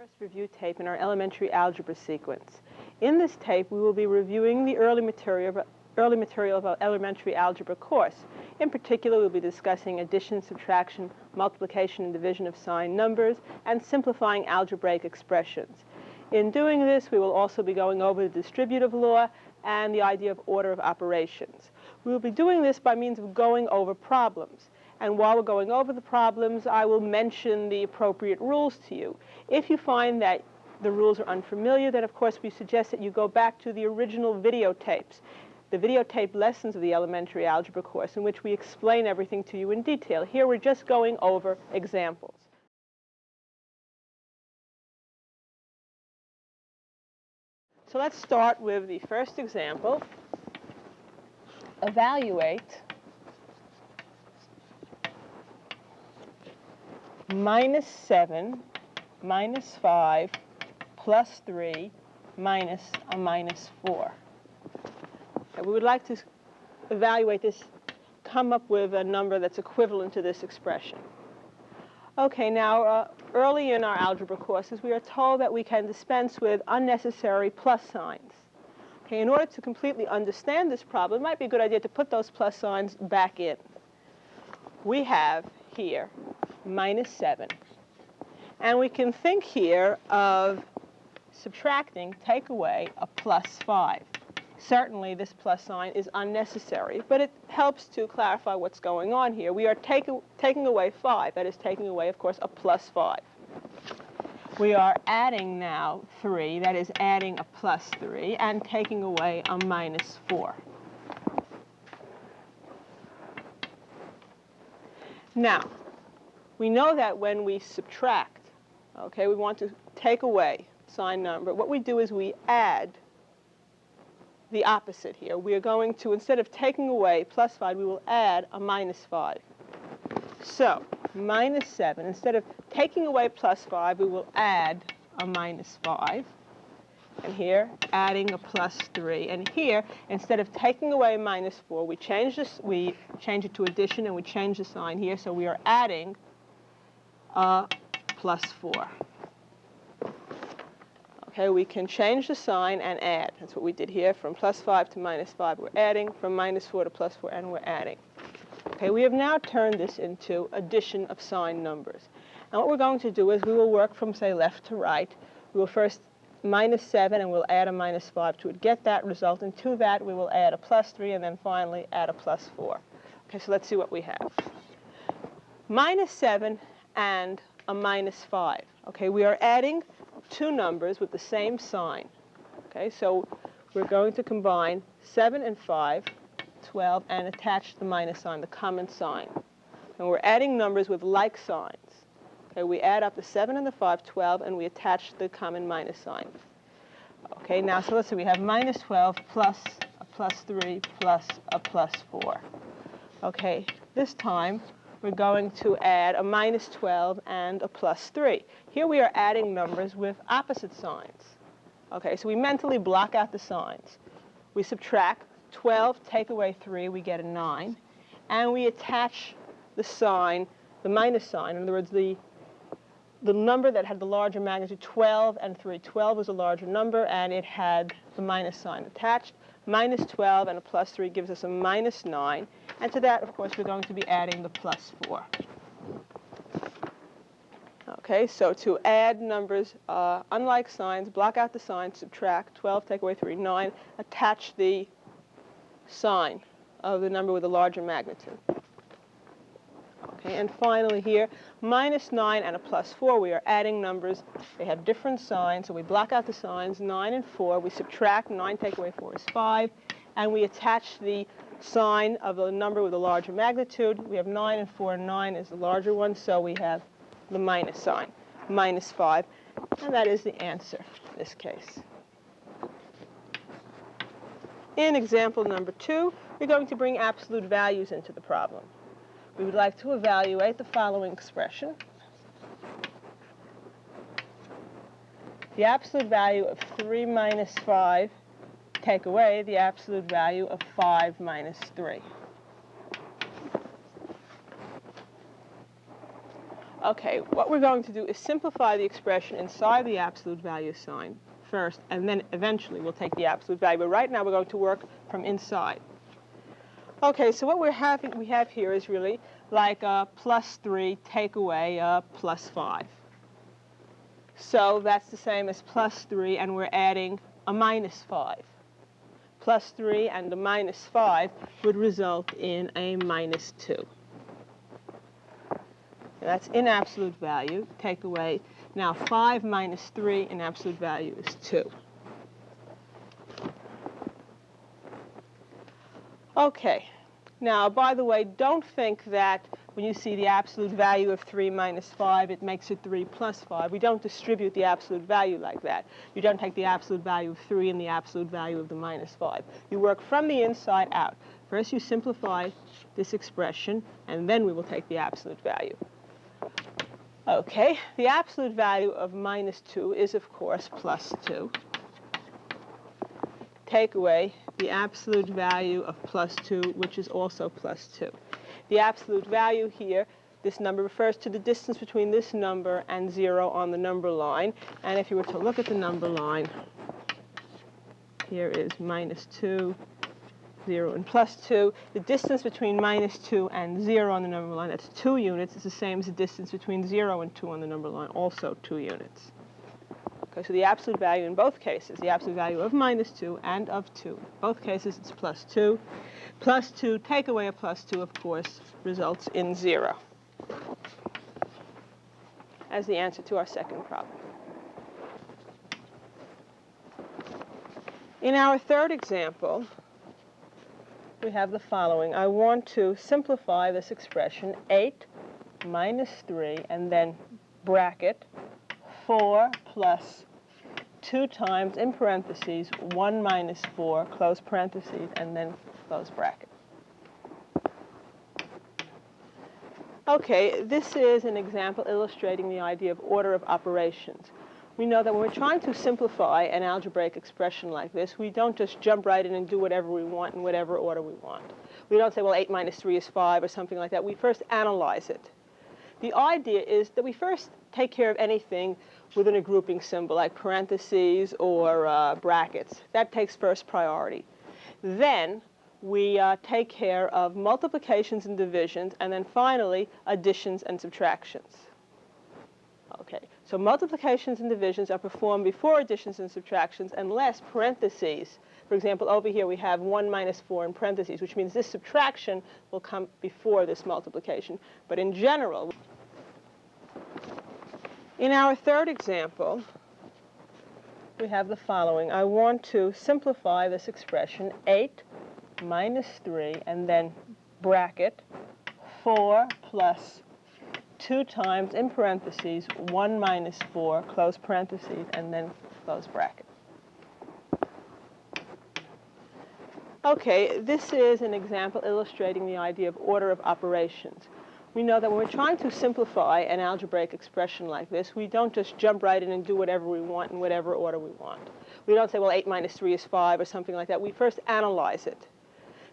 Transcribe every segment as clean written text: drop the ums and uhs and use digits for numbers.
First review tape in our elementary algebra sequence. In this tape, we will be reviewing the early material of our elementary algebra course. In particular, we'll be discussing addition, subtraction, multiplication, and division of signed numbers, and simplifying algebraic expressions. In doing this, we will also be going over the distributive law and the idea of order of operations. We will be doing this by means of going over problems. And while we're going over the problems, I will mention the appropriate rules to you. If you find that the rules are unfamiliar, then of course we suggest that you go back to the original videotapes, the videotape lessons of the elementary algebra course, in which we explain everything to you in detail. Here we're just going over examples. So let's start with the first example. Evaluate -7 minus 5 plus 3 minus a minus 4. Okay, we would like to evaluate this, come up with a number that's equivalent to this expression. Okay, now early in our algebra courses, we are told that we can dispense with unnecessary plus signs. Okay, in order to completely understand this problem, it might be a good idea to put those plus signs back in. We have here -7. And we can think here of subtracting, take away a +5. Certainly this plus sign is unnecessary, but it helps to clarify what's going on here. We are taking away 5, that is taking away, of course, a +5. We are adding now 3, that is adding a +3, and taking away a -4. Now, we know that when we subtract, okay, we want to take away sign number. What we do is we add the opposite here. We are going to, instead of taking away +5, we will add a -5. So, -7, instead of taking away +5, we will add a -5. And here, adding a +3. And here, instead of taking away -4, we change it to addition, and we change the sign here. So we are adding a +4. Okay, we can change the sign and add. That's what we did here. From +5 to -5, we're adding. From -4 to +4, and we're adding. Okay, we have now turned this into addition of signed numbers. And what we're going to do is we will work from, say, left to right. We will first -7, and we'll add a -5 to it, get that result. And to that, we will add a +3, and then finally add a +4. Okay, so let's see what we have. -7 and a -5. Okay, we are adding two numbers with the same sign. Okay, so we're going to combine 7 and 5, 12, and attach the minus sign, the common sign. And we're adding numbers with like signs. Okay, we add up the 7 and the 5, 12, and we attach the common minus sign. Okay, now so let's see, we have -12 plus a +3 plus a +4. Okay, this time we're going to add a -12 and a +3. Here we are adding numbers with opposite signs. Okay, so we mentally block out the signs. We subtract 12, take away 3, we get a 9. And we attach the sign, the minus sign. In other words, the number that had the larger magnitude, 12 and 3. 12 was a larger number, and it had the minus sign attached. -12 and a +3 gives us a -9. And to that, of course, we're going to be adding the +4. Okay, so to add numbers, unlike signs, block out the sign, subtract 12, take away 3, 9, attach the sign of the number with a larger magnitude. Okay, and finally here, -9 and a +4, we are adding numbers. They have different signs, so we block out the signs, 9 and 4. We subtract 9, take away 4 is 5, and we attach the sign of the number with a larger magnitude. We have 9 and 4, and 9 is the larger one, so we have the minus sign, -5, and that is the answer in this case. In example number 2, we're going to bring absolute values into the problem. We would like to evaluate the following expression. The absolute value of 3 minus 5, take away the absolute value of 5 minus 3. Okay, what we're going to do is simplify the expression inside the absolute value sign first, and then eventually we'll take the absolute value. But right now we're going to work from inside. Okay, so what we have here is really like a plus 3 take away a plus 5. So that's the same as plus 3, and we're adding a minus 5. Plus 3 and a minus 5 would result in a minus 2. That's in absolute value. Take away. Now 5 minus 3 in absolute value is 2. Okay. Now, by the way, don't think that when you see the absolute value of 3 minus 5, it makes it 3 plus 5. We don't distribute the absolute value like that. You don't take the absolute value of 3 and the absolute value of the minus 5. You work from the inside out. First you simplify this expression, and then we will take the absolute value. Okay, the absolute value of minus 2 is, of course, plus 2. Take away the absolute value of plus 2, which is also plus 2. The absolute value here, this number refers to the distance between this number and 0 on the number line. And if you were to look at the number line, here is minus 2, 0, and plus 2. The distance between minus 2 and 0 on the number line, that's 2 units. It's the same as the distance between 0 and 2 on the number line, also 2 units. Okay, so the absolute value in both cases, the absolute value of minus 2 and of 2, in both cases it's plus 2. Plus 2, take away a plus 2, of course, results in 0 as the answer to our second problem. In our third example, we have the following. I want to simplify this expression, 8 minus 3, and then bracket 4 plus 2 times, in parentheses, 1 minus 4, close parentheses, and then close bracket. Okay, this is an example illustrating the idea of order of operations. We know that when we're trying to simplify an algebraic expression like this, we don't just jump right in and do whatever we want in whatever order we want. We don't say, well, 8 minus 3 is 5 or something like that. We first analyze it. The idea is that we first take care of anything within a grouping symbol, like parentheses or brackets. That takes first priority. Then we take care of multiplications and divisions, and then finally additions and subtractions. Okay, so multiplications and divisions are performed before additions and subtractions unless parentheses. For example, over here we have 1 minus 4 in parentheses, which means this subtraction will come before this multiplication. But in general, in our third example, we have the following. I want to simplify this expression, 8 minus 3, and then bracket 4 plus 2 times, in parentheses, 1 minus 4, close parentheses, and then close bracket. Okay, this is an example illustrating the idea of order of operations. We know that when we're trying to simplify an algebraic expression like this, we don't just jump right in and do whatever we want in whatever order we want. We don't say, well, 8 minus 3 is 5 or something like that. We first analyze it.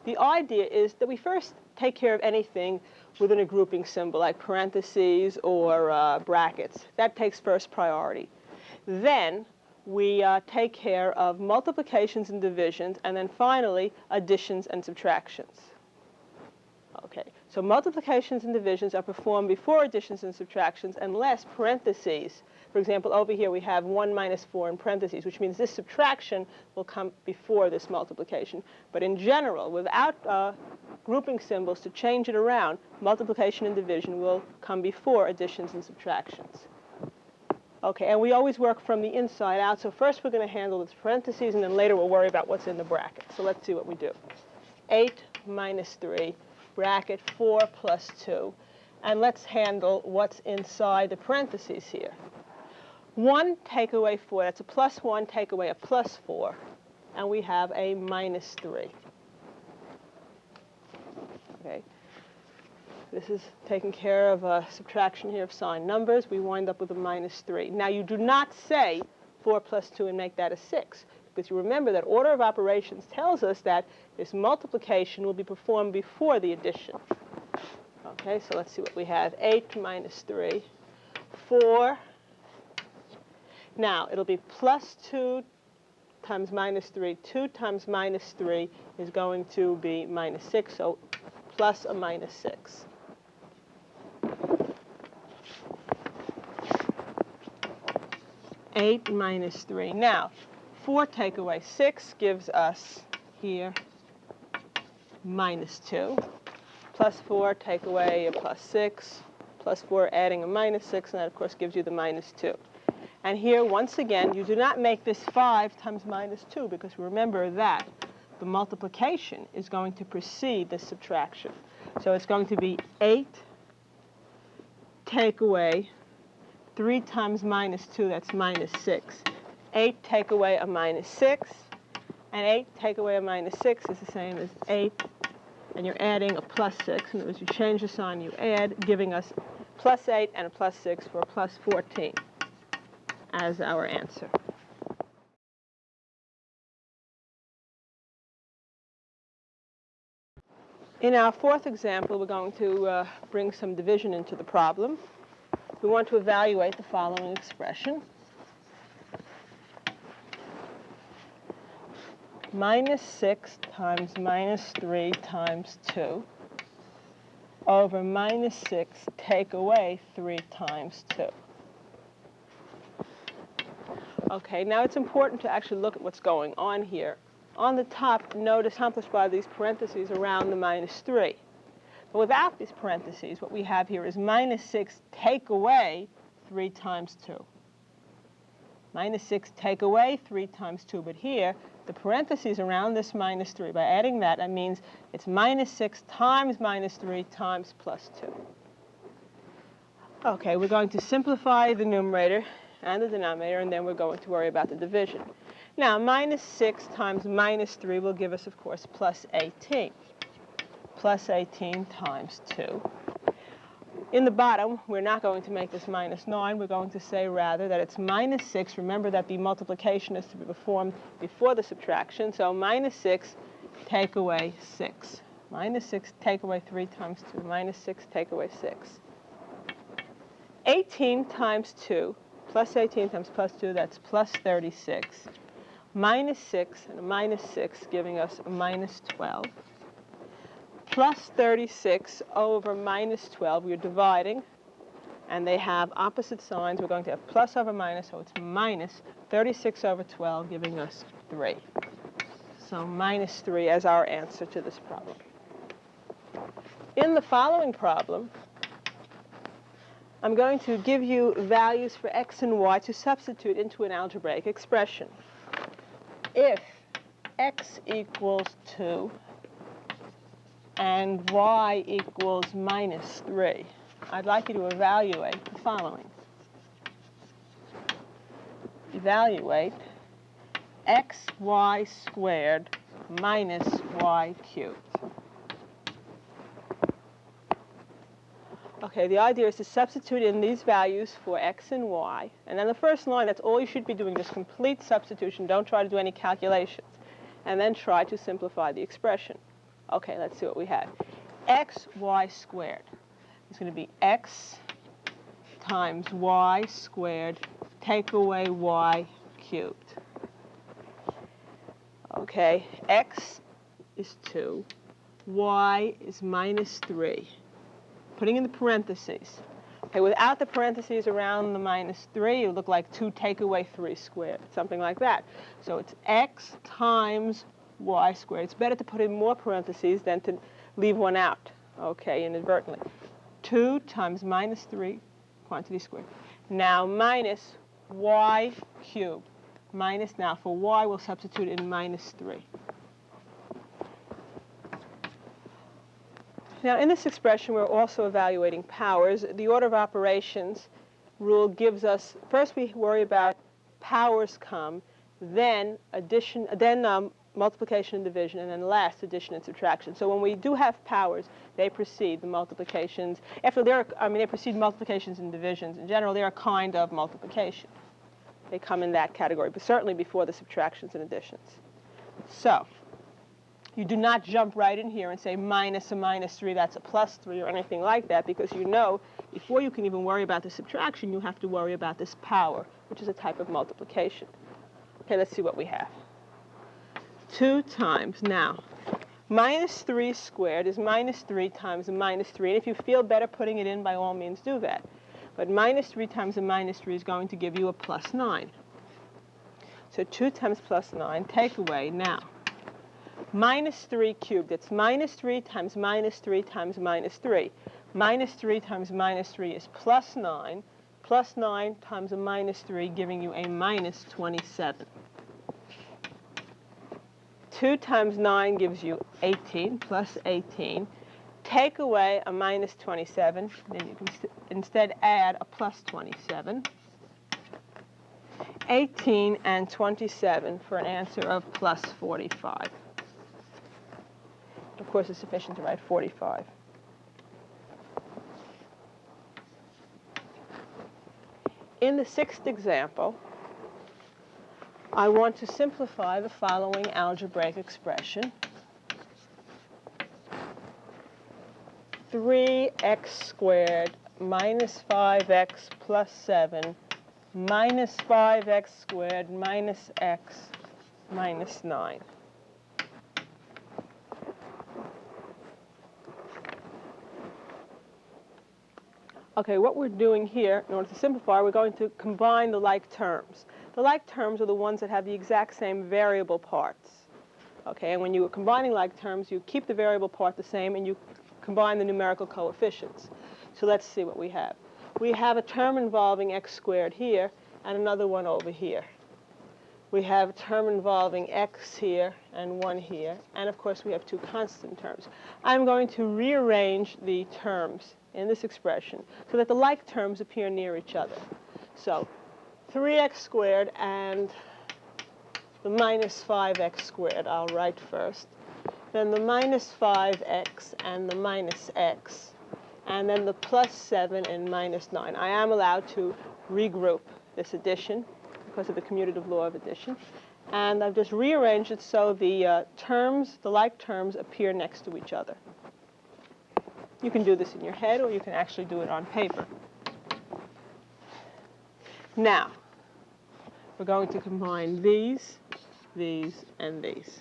The idea is that we first take care of anything within a grouping symbol, like parentheses or brackets. That takes first priority. Then we take care of multiplications and divisions, and then finally additions and subtractions. Okay, so multiplications and divisions are performed before additions and subtractions unless parentheses. For example, over here we have 1 minus 4 in parentheses, which means this subtraction will come before this multiplication. But in general, without grouping symbols to change it around, multiplication and division will come before additions and subtractions. Okay, and we always work from the inside out. So first we're going to handle this parentheses, and then later we'll worry about what's in the bracket. So let's see what we do. 8 minus 3. Bracket 4 plus 2, and let's handle what's inside the parentheses here. 1 take away 4, that's a plus 1 take away a plus 4, and we have a minus 3. Okay, this is taking care of a subtraction here of signed numbers. We wind up with a minus 3. Now you do not say 4 plus 2 and make that a 6. Because you remember that order of operations tells us that this multiplication will be performed before the addition. Okay, so let's see what we have. 8 minus 3. 4. Now, it'll be plus 2 times minus 3. 2 times minus 3 is going to be minus 6, so plus a minus 6. Eight minus 3. Now, 4 take away 6 gives us here minus 2. Plus 4 take away a plus 6. Plus 4 adding a minus 6, and that, of course, gives you the minus 2. And here, once again, you do not make this 5 times minus 2, because remember that the multiplication is going to precede the subtraction. So it's going to be 8 take away 3 times minus 2, that's minus 6. 8 take away a minus 6, and 8 take away a minus 6 is the same as 8, and you're adding a plus 6. And as you change the sign, you add, giving us plus 8 and a plus 6 for a plus 14 as our answer. In our fourth example, we're going to bring some division into the problem. We want to evaluate the following expression. Minus 6 times minus 3 times 2 over minus 6 take away 3 times 2. Okay, now it's important to actually look at what's going on here. On the top, notice accomplished by these parentheses around the minus 3. But without these parentheses, what we have here is minus 6 take away 3 times 2. Minus 6 take away 3 times 2. But here, the parentheses around this minus 3, by adding that, that means it's minus 6 times minus 3 times plus 2. Okay, we're going to simplify the numerator and the denominator, and then we're going to worry about the division. Now, minus 6 times minus 3 will give us, of course, plus 18. Plus 18 times 2. In the bottom, we're not going to make this minus 9. We're going to say, rather, that it's minus 6. Remember that the multiplication is to be performed before the subtraction. So minus 6 take away 6. Minus 6 take away 3 times 2. Minus 6 take away 6. 18 times 2. Plus 18 times plus 2, that's plus 36. Minus 6 and a minus 6 giving us a minus 12. Plus 36 over minus 12, we're dividing, and they have opposite signs. We're going to have plus over minus, so it's minus 36 over 12, giving us 3. So minus 3 as our answer to this problem. In the following problem, I'm going to give you values for x and y to substitute into an algebraic expression. If x equals 2 and y equals minus 3, I'd like you to evaluate the following. Evaluate xy squared minus y cubed. Okay, the idea is to substitute in these values for x and y. And then the first line, that's all you should be doing, just complete substitution. Don't try to do any calculations. And then try to simplify the expression. Okay, let's see what we have. Xy squared is going to be x times y squared, take away y cubed. Okay, x is 2, y is minus 3. Putting in the parentheses. Okay, without the parentheses around the minus 3, it would look like 2 take away 3 squared, something like that. So it's x times y squared. It's better to put in more parentheses than to leave one out, okay, inadvertently. 2 times minus 3, quantity squared. Now minus y cubed. Minus, now for y, we'll substitute in minus 3. Now, in this expression, we're also evaluating powers. The order of operations rule gives us, first we worry about powers come, then addition, then multiplication and division, and then last addition and subtraction. So when we do have powers, they precede the multiplications. After they precede multiplications and divisions. In general, they're a kind of multiplication. They come in that category, but certainly before the subtractions and additions. So You do not jump right in here and say minus a minus 3, that's a plus 3, or anything like that, because you know before you can even worry about the subtraction, you have to worry about this power, which is a type of multiplication. Okay, let's see what we have. 2 times, now, minus 3 squared is minus 3 times a minus 3. And if you feel better putting it in, by all means do that. But minus 3 times a minus 3 is going to give you a plus 9. So 2 times plus 9, take away. Now, minus 3 cubed. It's minus 3 times minus 3 times minus 3. Minus 3 times minus 3 is plus 9. Plus 9 times a minus 3, giving you a minus 27. 2 times 9 gives you 18, plus 18. Take away a minus 27, then you can instead add a plus 27. 18 and 27 for an answer of plus 45. Of course, it's sufficient to write 45. In the 6th example, I want to simplify the following algebraic expression. 3x squared minus 5x plus 7 minus 5x squared minus x minus 9. Okay, what we're doing here, in order to simplify, we're going to combine the like terms. The like terms are the ones that have the exact same variable parts. Okay, and when you are combining like terms, you keep the variable part the same and you combine the numerical coefficients. So let's see what we have. We have a term involving x squared here and another one over here. We have a term involving x here and 1 here. And of course, we have 2 constant terms. I'm going to rearrange the terms in this expression so that the like terms appear near each other. So 3x squared and the minus 5x squared I'll write first. Then the minus 5x and the minus x. And then the plus 7 and minus 9. I am allowed to regroup this addition because of the commutative law of addition. And I've just rearranged it so the terms, the like terms, appear next to each other. You can do this in your head, or you can actually do it on paper. Now, we're going to combine these, and these.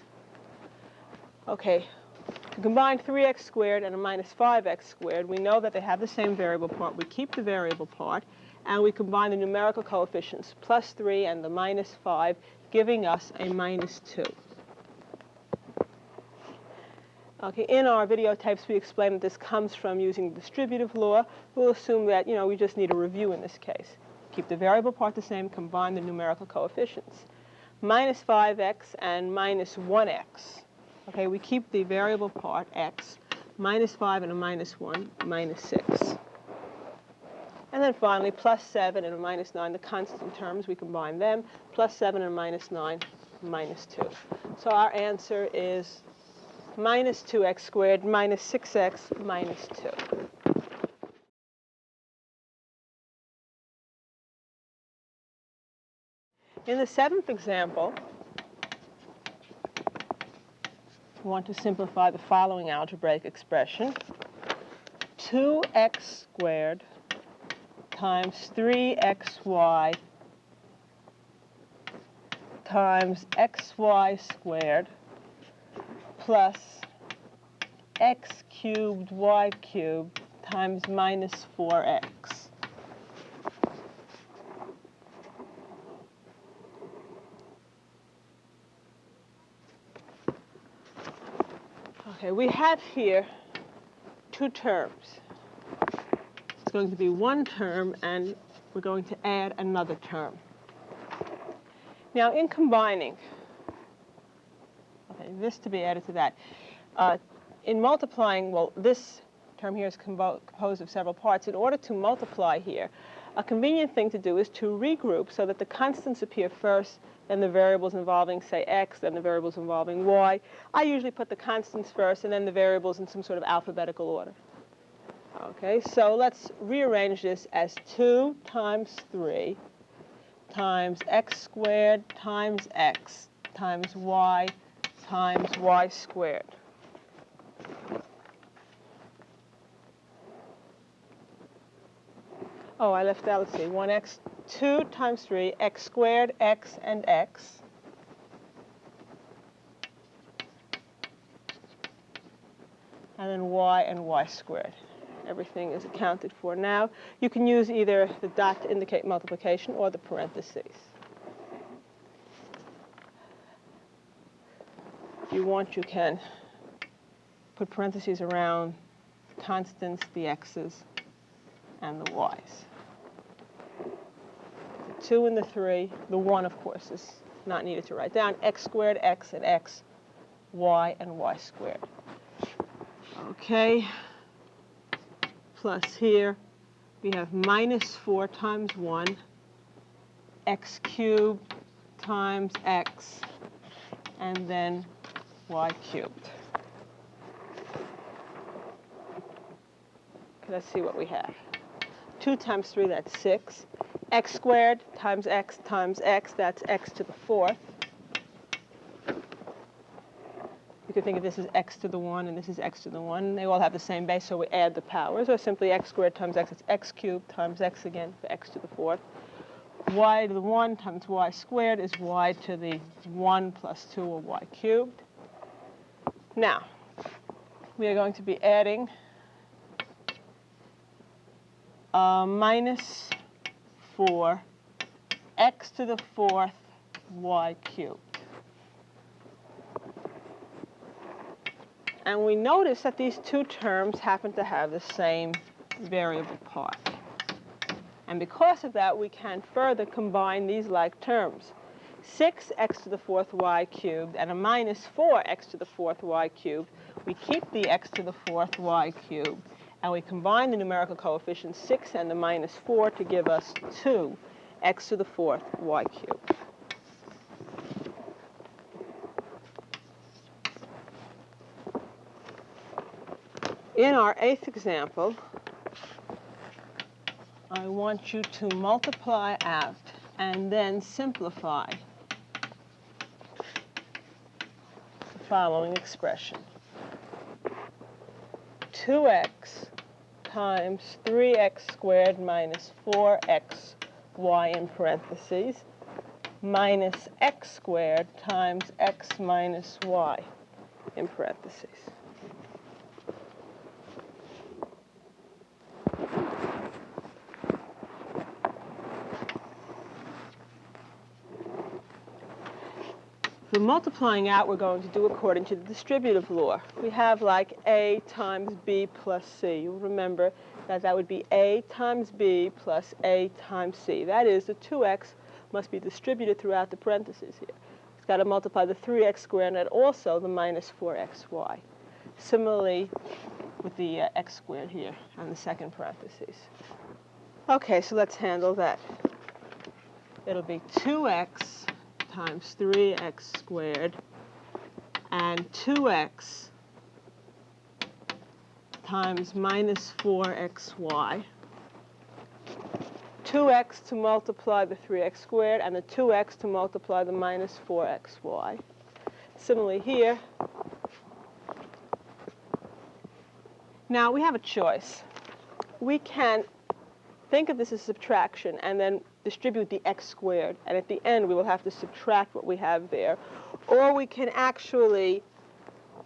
Okay, to combine 3x squared and a minus 5x squared, we know that they have the same variable part. We keep the variable part, and we combine the numerical coefficients, plus 3 and the minus 5, giving us a minus 2. Okay, in our videotapes, we explain that this comes from using the distributive law. We'll assume that, we just need a review in this case. Keep the variable part the same, combine the numerical coefficients. Minus 5x and minus 1x. Okay, we keep the variable part, x, minus 5 and a minus 1, minus 6. And then finally, plus 7 and a minus 9, the constant terms, we combine them. Plus 7 and a minus 9, minus 2. So our answer is minus 2x squared minus 6x minus 2. In the 7th example, we want to simplify the following algebraic expression. 2x squared times 3xy times xy squared plus x cubed y cubed times minus 4x. Okay, we have here 2 terms. It's going to be one term, and we're going to add another term. Now, in combining, okay, this to be added to that, in multiplying, well, this term here is composed of several parts. In order to multiply here, a convenient thing to do is to regroup so that the constants appear first, then the variables involving, say, x, then the variables involving y. I usually put the constants first and then the variables in some sort of alphabetical order. Okay, so let's rearrange this as 2 times 3 times x squared times x times y times y squared. Oh, I left out, let's see, 1x, 2 times 3, x squared, x, and x. And then y and y squared. Everything is accounted for now. You can use either the dot to indicate multiplication or the parentheses. If you want, you can put parentheses around constants, the x's, and the y's. The 2 and the 3, the 1, of course, is not needed to write down. X squared, x, and x, y, and y squared. Okay, plus here we have minus 4 times 1, x cubed times x, and then y cubed. Okay, let's see what we have. 2 times 3, that's 6. X squared times x, that's x to the 4th. You could think of this as x to the 1, and this is x to the 1. They all have the same base, so we add the powers. Or simply x squared times x, it's x cubed times x again for x to the 4th. Y to the 1 times y squared is y to the 1 plus 2, or y cubed. Now, we are going to be adding minus 4 x to the 4th y cubed. And we notice that these two terms happen to have the same variable part. And because of that, we can further combine these like terms. 6x to the 4th y cubed and a minus 4x to the 4th y cubed. We keep the x to the 4th y cubed, and we combine the numerical coefficients 6 and the minus 4 to give us 2x to the 4th y cubed. In our 8th example, I want you to multiply out and then simplify the following expression. 2x times 3x squared minus 4xy in parentheses minus x squared times x minus y in parentheses. For multiplying out, we're going to do according to the distributive law. We have like a times b plus c. You'll remember that that would be a times b plus a times c. That is, the 2x must be distributed throughout the parentheses here. It's got to multiply the 3x squared and also the minus 4xy. Similarly with the x squared here on the second parentheses. Okay, so let's handle that. It'll be 2x times 3x squared and 2x times minus 4xy. 2x to multiply the 3x squared and the 2x to multiply the minus 4xy. Similarly here. Now we have a choice. We can think of this as subtraction and then distribute the x squared, and at the end we will have to subtract what we have there. Or we can actually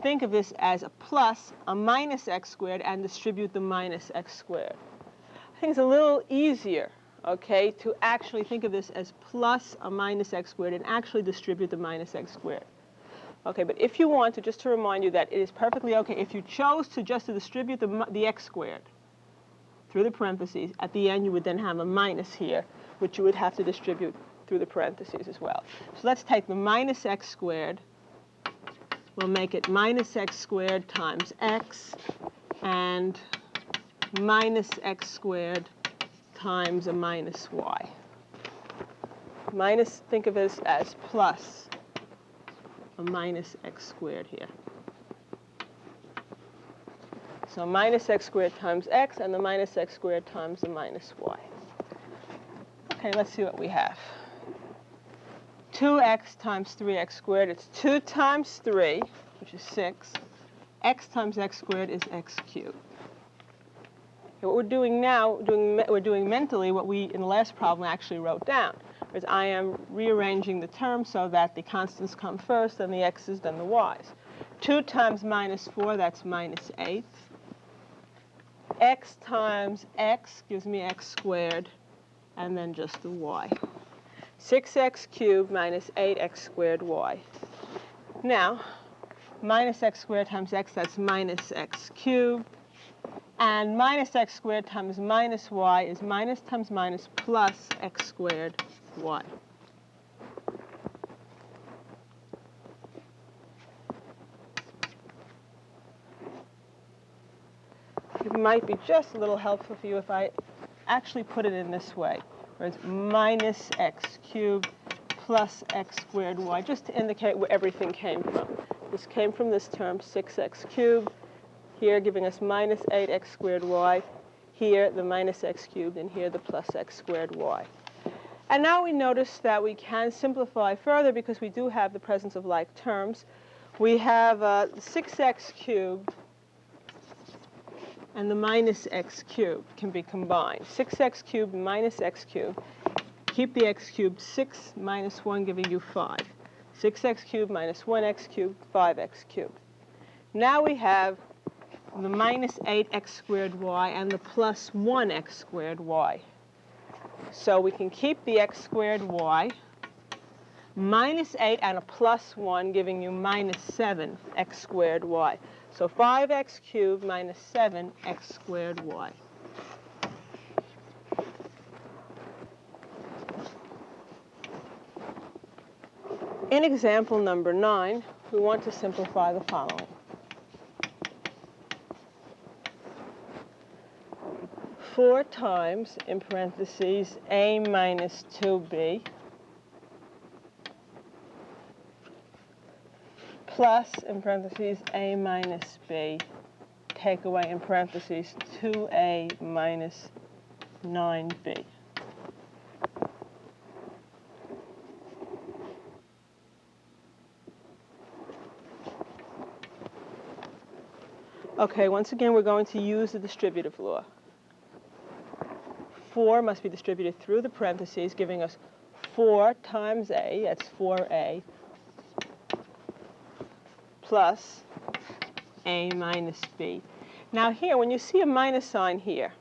think of this as a plus, a minus x squared, and distribute the minus x squared. I think it's a little easier, okay, to actually think of this as plus a minus x squared and actually distribute the minus x squared. Okay, but if you want to, just to remind you that it is perfectly okay if you chose to just to distribute the x squared through the parentheses, at the end you would then have a minus here, which you would have to distribute through the parentheses as well. So let's take the minus x squared. We'll make it minus x squared times x and minus x squared times a minus y. Minus, think of this as plus a minus x squared here. So minus x squared times x and the minus x squared times the minus y. Okay, let's see what we have. 2x times 3x squared. It's 2 times 3, which is 6. X times x squared is x cubed. Okay, what we're doing now, we're doing mentally what we, in the last problem, actually wrote down. Whereas I am rearranging the terms so that the constants come first, then the x's, then the y's. 2 times minus 4, that's minus 8. X times x gives me x squared, and then just the y. 6x cubed minus 8x squared y. Now, minus x squared times x, that's minus x cubed. And minus x squared times minus y is minus times minus plus x squared y. It might be just a little helpful for you if I actually put it in this way, where it's minus x cubed plus x squared y, just to indicate where everything came from. This came from this term, 6x cubed, here giving us minus 8x squared y, here the minus x cubed, and here the plus x squared y. And now we notice that we can simplify further because we do have the presence of like terms. We have 6x cubed and the minus x cubed can be combined. 6x cubed minus x cubed. Keep the x cubed, 6 minus 1 giving you 5. 6x cubed minus 1x cubed, 5x cubed. Now we have the minus 8x squared y and the plus 1x squared y. So we can keep the x squared y, minus 8 and a plus 1 giving you minus 7x squared y. So 5x cubed minus 7x squared y. In example number 9, we want to simplify the following. Four times, in parentheses, a minus 2b plus, in parentheses, a minus b, take away, in parentheses, 2a minus 9b. Okay, once again, we're going to use the distributive law. 4 must be distributed through the parentheses, giving us 4 times a, that's 4a, plus a minus b. Now here, when you see a minus sign here,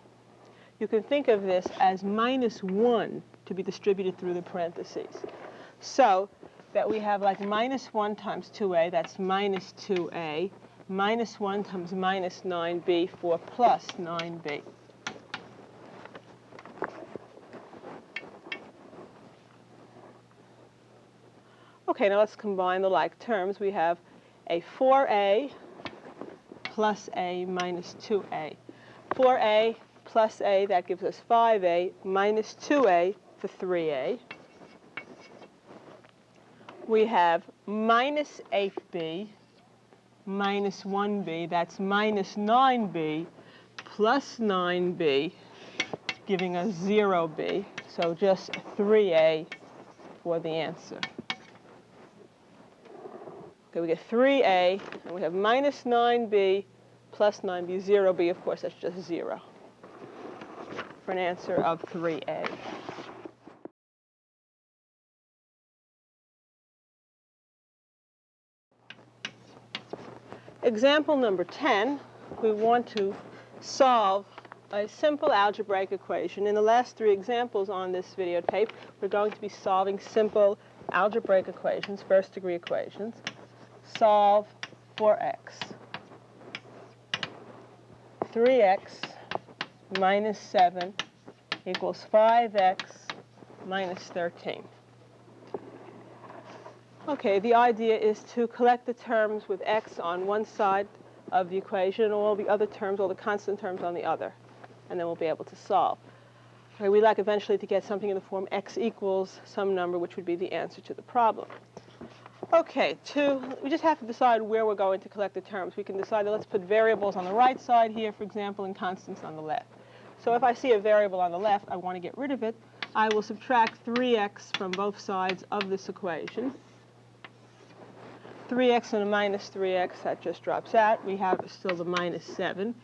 you can think of this as minus 1 to be distributed through the parentheses. So that we have like minus 1 times 2a, that's minus 2a, minus 1 times minus 9b for plus 9b. Okay, now let's combine the like terms. We have a 4a plus a minus 2a. 4a plus a, that gives us 5a, minus 2a for 3a. We have minus 8b minus 1b, that's minus 9b plus 9b, giving us 0b, so just 3a for the answer. Okay, we get 3a, and we have minus 9b plus 9b, 0b, of course, that's just 0, for an answer of 3a. Example number 10, we want to solve a simple algebraic equation. In the last 3 examples on this videotape, we're going to be solving simple algebraic equations, first-degree equations. Solve for x. 3x minus 7 equals 5x minus 13. Okay, the idea is to collect the terms with x on one side of the equation and all the other terms, all the constant terms on the other, and then we'll be able to solve. Okay, we'd like eventually to get something in the form x equals some number, which would be the answer to the problem. Okay, we just have to decide where we're going to collect the terms. We can decide that let's put variables on the right side here, for example, and constants on the left. So if I see a variable on the left, I want to get rid of it. I will subtract 3x from both sides of this equation. 3x and a minus 3x, that just drops out. We have still the minus 7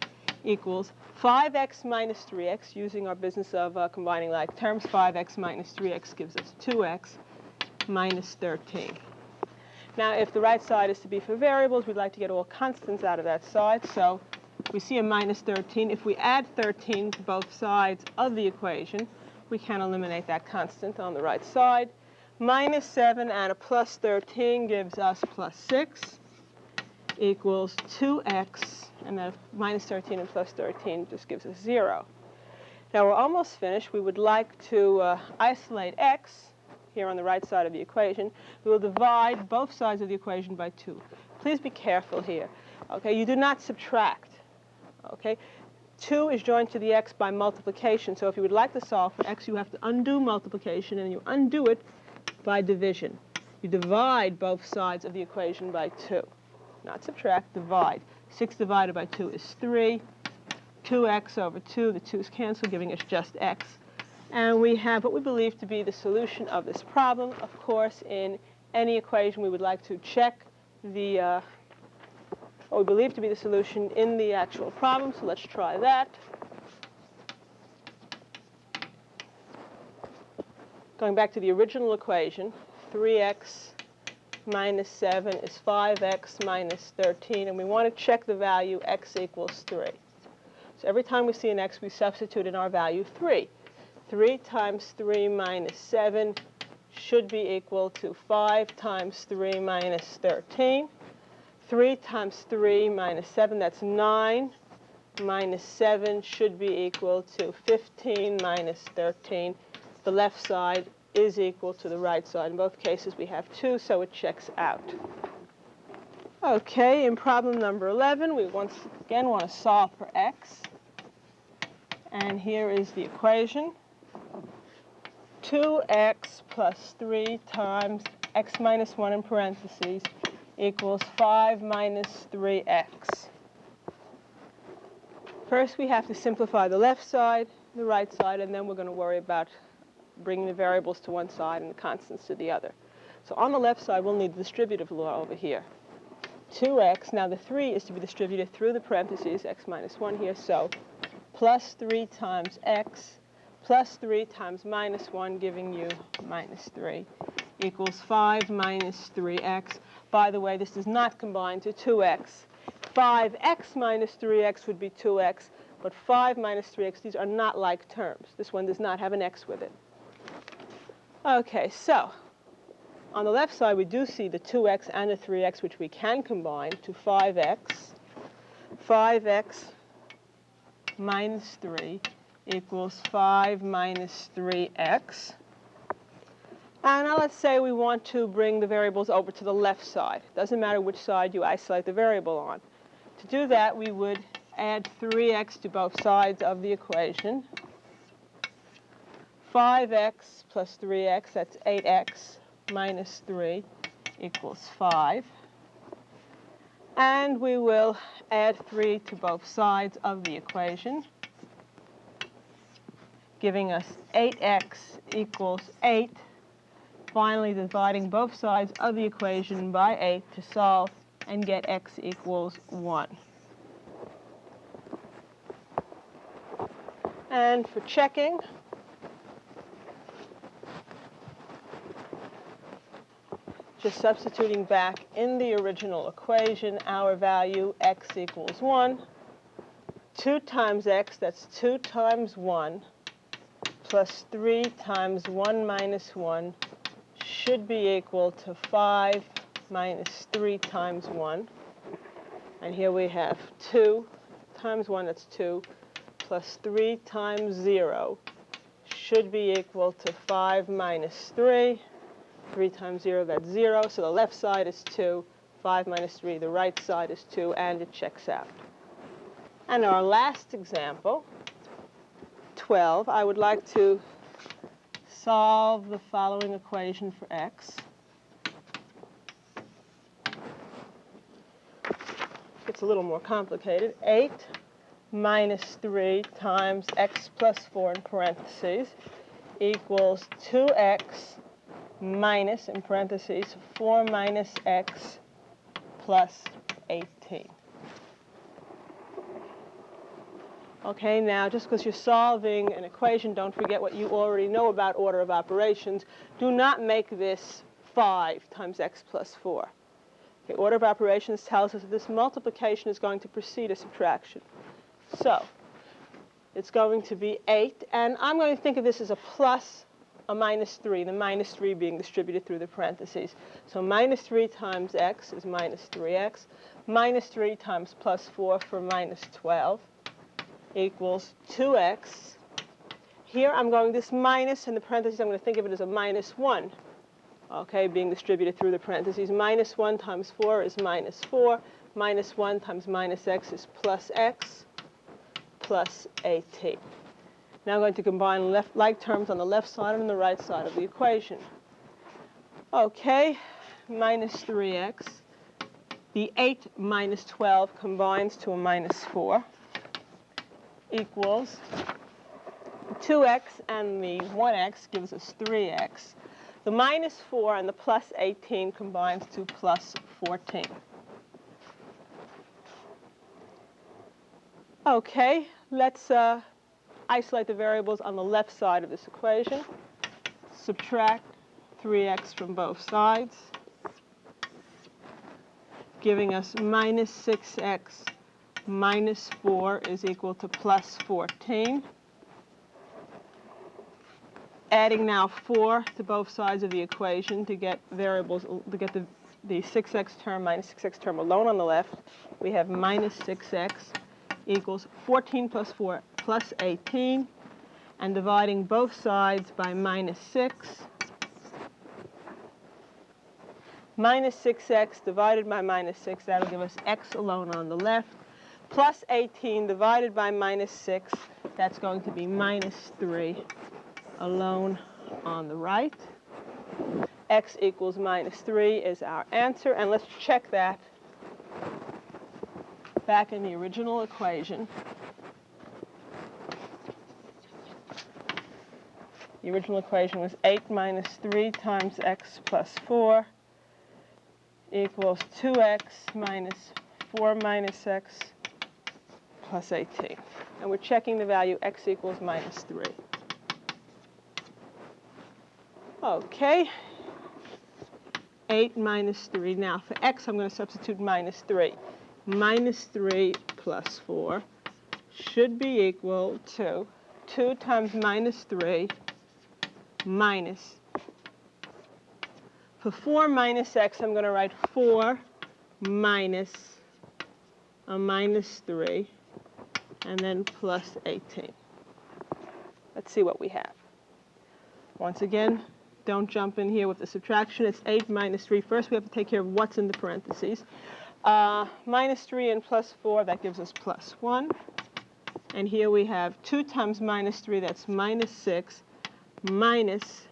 equals 5x minus 3x. Using our business of combining like terms, 5x minus 3x gives us 2x minus 13. Now, if the right side is to be for variables, we'd like to get all constants out of that side. So we see a minus 13. If we add 13 to both sides of the equation, we can eliminate that constant on the right side. Minus 7 and a plus 13 gives us plus 6 equals 2x, and then minus 13 and plus 13 just gives us 0. Now we're almost finished. We would like to isolate x here on the right side of the equation. We will divide both sides of the equation by 2. Please be careful here. Okay, you do not subtract. Okay, 2 is joined to the x by multiplication. So if you would like to solve for x, you have to undo multiplication, and you undo it by division. You divide both sides of the equation by 2. Not subtract, divide. 6 divided by 2 is 3. 2x over 2, the 2's cancel, giving us just x. And we have what we believe to be the solution of this problem. Of course, in any equation, we would like to check the what we believe to be the solution in the actual problem. So let's try that. Going back to the original equation, 3x minus 7 is 5x minus 13, and we want to check the value x equals 3. So every time we see an x, we substitute in our value 3. 3 times 3 minus 7 should be equal to 5 times 3 minus 13. 3 times 3 minus 7, that's 9. Minus 7 should be equal to 15 minus 13. The left side is equal to the right side. In both cases, we have 2, so it checks out. Okay, in problem number 11, we once again want to solve for x. And here is the equation. 2x plus 3 times x minus 1 in parentheses equals 5 minus 3x. First, we have to simplify the left side, the right side, and then we're going to worry about bringing the variables to one side and the constants to the other. So on the left side, we'll need the distributive law over here. 2x, now the 3 is to be distributed through the parentheses, x minus 1 here, so plus 3 times x plus 3 times minus 1, giving you minus 3, equals 5 minus 3x. By the way, this does not combine to 2x. 5x minus 3x would be 2x, but 5 minus 3x, these are not like terms. This one does not have an x with it. Okay, so on the left side, we do see the 2x and the 3x, which we can combine to 5x. 5x minus 3 equals 5 minus 3x. And now let's say we want to bring the variables over to the left side. Doesn't matter which side you isolate the variable on. To do that, we would add 3x to both sides of the equation. 5x plus 3x, that's 8x minus 3 equals 5. And we will add 3 to both sides of the equation, giving us 8x equals 8. Finally, dividing both sides of the equation by 8 to solve and get x equals 1. And for checking, just substituting back in the original equation, our value, x equals 1. 2 times x, that's 2 times 1, plus 3 times 1 minus 1 should be equal to 5 minus 3 times 1. And here we have 2 times 1, that's 2, plus 3 times 0 should be equal to 5 minus 3. 3 times 0, that's 0. So the left side is 2. 5 minus 3, the right side is 2, and it checks out. And our last example, 12, I would like to solve the following equation for x. It's a little more complicated. 8 minus 3 times x plus 4 in parentheses equals 2x minus, in parentheses, 4 minus x plus 18. Okay, now just because you're solving an equation, don't forget what you already know about order of operations. Do not make this 5 times x plus 4. Okay, order of operations tells us that this multiplication is going to precede a subtraction. So it's going to be 8, and I'm going to think of this as a plus a minus 3, the minus 3 being distributed through the parentheses. So minus 3 times x is minus 3x. Minus 3 times plus 4 for minus 12 equals 2x. Here I'm going this minus, in the parentheses I'm going to think of it as a minus 1, okay, being distributed through the parentheses. Minus 1 times 4 is minus 4. Minus 1 times minus x is plus x plus 18. Now I'm going to combine like terms on the left side and the right side of the equation. Okay, minus 3x. The 8 minus 12 combines to a minus 4 equals 2x, and the 1x gives us 3x. The minus 4 and the plus 18 combines to plus 14. Okay, let's isolate the variables on the left side of this equation. Subtract 3x from both sides, giving us minus 6x minus 4 is equal to plus 14. Adding now 4 to both sides of the equation to get variables, to get the 6x term minus 6x term alone on the left, we have minus 6x equals 14 plus 4 plus 18, and dividing both sides by minus 6. Minus 6x divided by minus 6, that'll give us x alone on the left, plus 18 divided by minus 6, that's going to be minus 3 alone on the right. X equals minus 3 is our answer, and let's check that back in the original equation. The original equation was 8 minus 3 times x plus 4 equals 2x minus 4 minus x plus 18. And we're checking the value x equals minus 3. Okay, 8 minus 3. Now for x, I'm going to substitute minus 3. Minus 3 plus 4 should be equal to 2 times minus 3 minus. For 4 minus x, I'm going to write 4 minus a minus 3, and then plus 18. Let's see what we have. Once again, don't jump in here with the subtraction. It's 8 minus 3. First, we have to take care of what's in the parentheses. Minus 3 and plus 4, that gives us plus 1. And here we have 2 times minus 3, that's minus 6, minus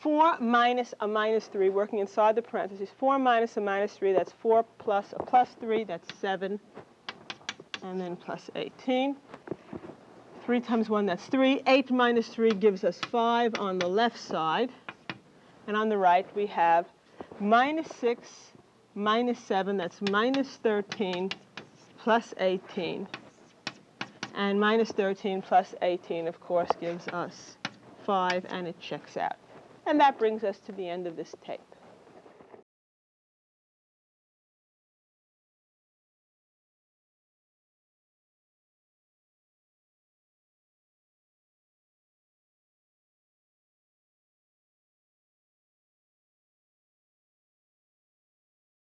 4 minus a minus 3, working inside the parentheses. 4 minus a minus 3, that's 4 plus a plus 3, that's 7, and then plus 18. 3 times 1, that's 3. 8 minus 3 gives us 5 on the left side. And on the right, we have minus 6 minus 7, that's minus 13 plus 18. And minus 13 plus 18, of course, gives us 5, and it checks out. And that brings us to the end of this tape.